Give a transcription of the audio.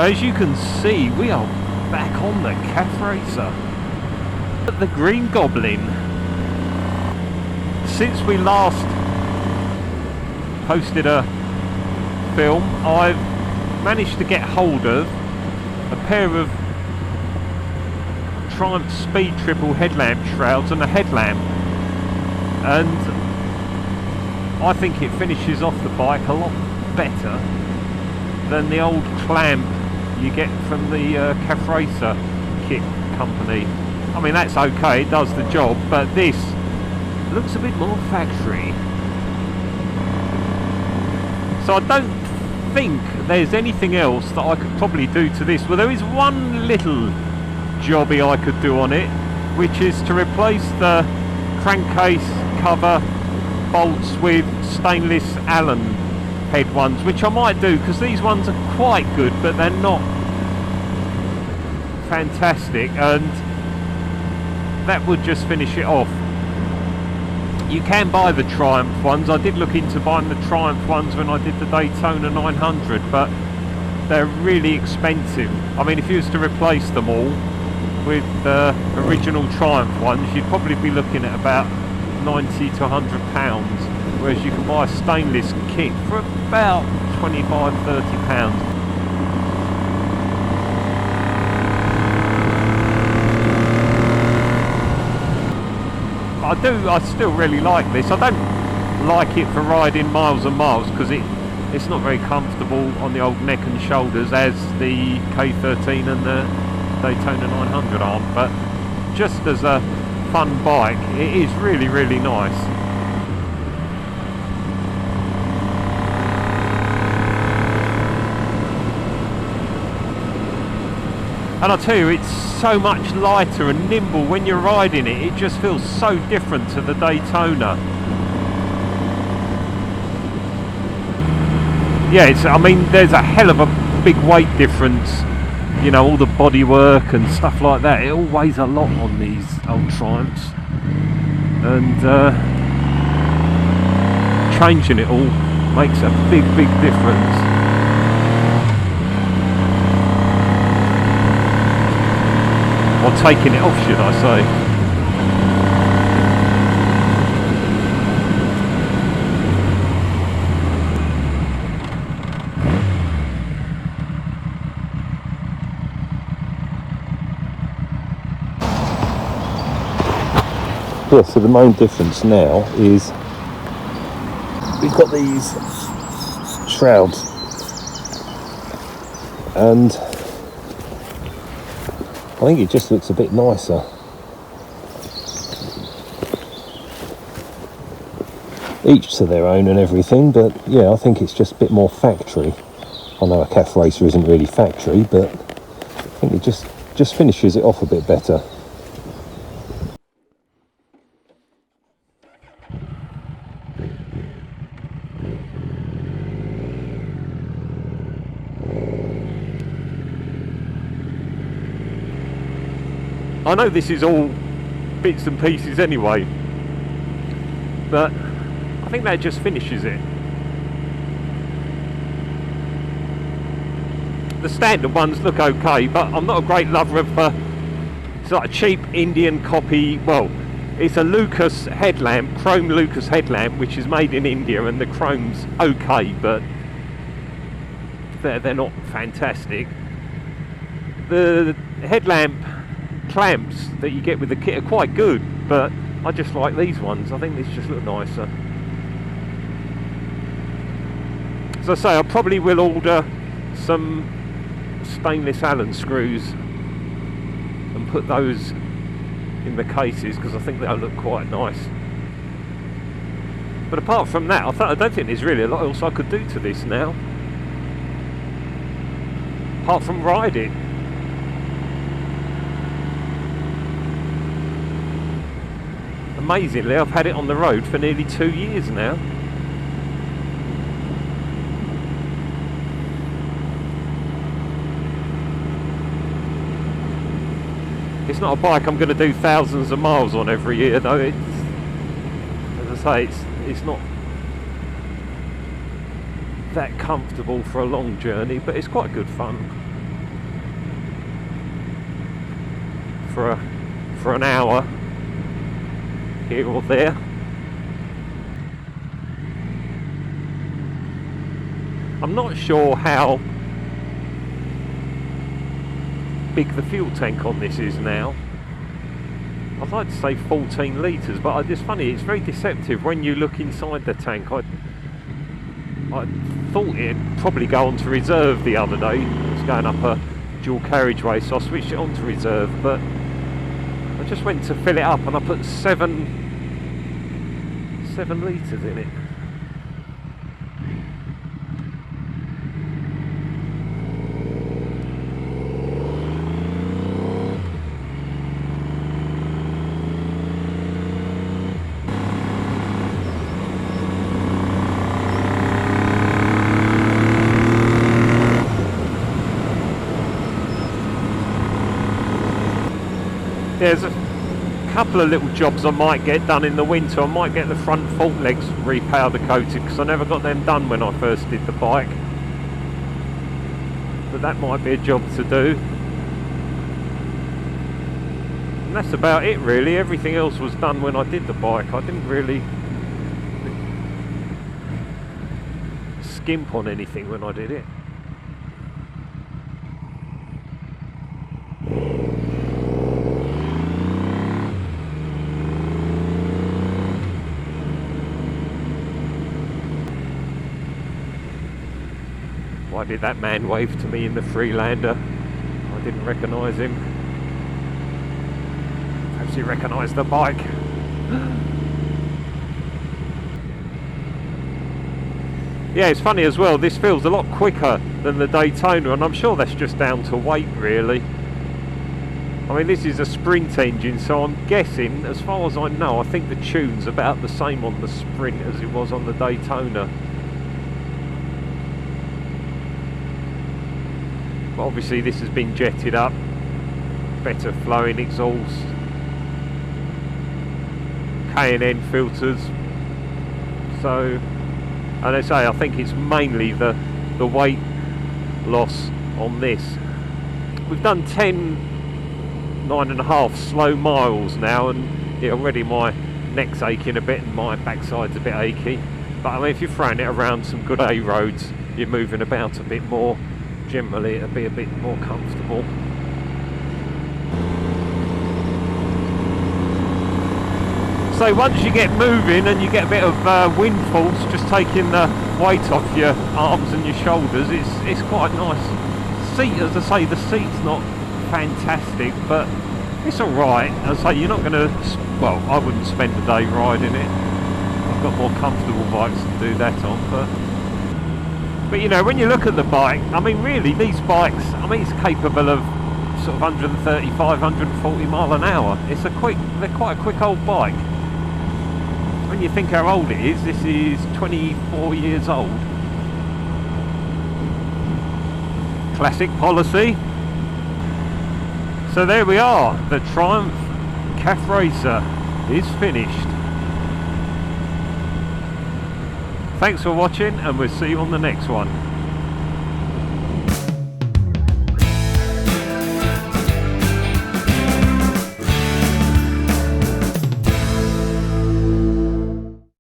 as you can see, we are back on the CAF racer. The Green Goblin. Since we last posted a film, I've managed to get hold of a pair of Triumph Speed Triple headlamp shrouds and a headlamp, and I think it finishes off the bike a lot better than the old clamp you get from the CAF Racer kit company. I mean, that's okay, it does the job, but this looks a bit more factory. So I don't think there's anything else that I could probably do to this. Well, there is one little jobby I could do on it, which is to replace the crankcase cover bolts with stainless Allen head ones, which I might do because these ones are quite good, but they're not fantastic, and that would just finish it off. You can buy the Triumph ones. I did look into buying the Triumph ones when I did the Daytona 900, but they're really expensive. I mean, if you was to replace them all with the original Triumph ones, you'd probably be looking at about 90 to 100 pounds, whereas you can buy a stainless kit for about 25-30 pounds. I still really like this. I don't like it for riding miles and miles because it's not very comfortable on the old neck and shoulders as the K13 and the Daytona 900 aren't, but just as a fun bike, it is really, really nice. And I tell you, it's so much lighter and nimble when you're riding it. It just feels so different to the Daytona. Yeah, I mean, there's a hell of a big weight difference. You know, all the bodywork and stuff like that. It all weighs a lot on these old Triumphs. And changing it all makes a big, big difference. Or taking it off, should I say. Yeah, so the main difference now is we've got these shrouds, and I think it just looks a bit nicer. Each to their own and everything, but yeah, I think it's just a bit more factory. I know a CAF Racer isn't really factory, but I think it just finishes it off a bit better. I know this is all bits and pieces anyway, but I think that just finishes it. The standard ones look okay, but I'm not a great lover of it's like a cheap Indian copy. Well, it's a Lucas headlamp, chrome Lucas headlamp, which is made in India, and the chrome's okay, but they're not fantastic. The headlamp clamps that you get with the kit are quite good, but I just like these ones. I think these just look nicer. As I say, I probably will order some stainless Allen screws and put those in the cases because I think they'll look quite nice. But apart from that, I don't think there's really a lot else I could do to this now, apart from ride it. Amazingly, I've had it on the road for nearly 2 years now. It's not a bike I'm going to do thousands of miles on every year, though. It's, as I say, it's not that comfortable for a long journey, but it's quite good fun. for an hour here or there. I'm not sure how big the fuel tank on this is now. I'd like to say 14 litres, but it's funny, it's very deceptive when you look inside the tank. I thought it'd probably go on to reserve the other day. It was going up a dual carriageway, so I switched it on to reserve, but I just went to fill it up and I put 7 litres in it. There's a couple of little jobs I might get done in the winter. I might get the front fork legs repowder coated because I never got them done when I first did the bike. But that might be a job to do. And that's about it really. Everything else was done when I did the bike. I didn't really skimp on anything when I did it. Why did that man wave to me in the Freelander? I didn't recognise him. Perhaps he recognised the bike. Yeah, it's funny as well, this feels a lot quicker than the Daytona, and I'm sure that's just down to weight really. I mean, this is a Sprint engine, so I'm guessing, as far as I know, I think the tune's about the same on the Sprint as it was on the Daytona. But obviously this has been jetted up, better flowing exhaust, K&N filters, so, and I say, I think it's mainly the weight loss on this. We've done 9.5 slow miles now, and already my neck's aching a bit and my backside's a bit achy, but I mean, if you're throwing it around some good A roads, you're moving about a bit more. Generally it'll be a bit more comfortable. So once you get moving and you get a bit of wind force, just taking the weight off your arms and your shoulders, it's quite nice. Seat, as I say, the seat's not fantastic, but it's alright. As I say, you're not going to, well, I wouldn't spend a day riding it. I've got more comfortable bikes to do that on, but you know, when you look at the bike, I mean really these bikes, I mean it's capable of sort of 135, 140 mile an hour. They're quite a quick old bike. When you think how old it is, this is 24 years old. Classic policy. So there we are, the Triumph CAF Racer is finished. Thanks for watching, and we'll see you on the next one.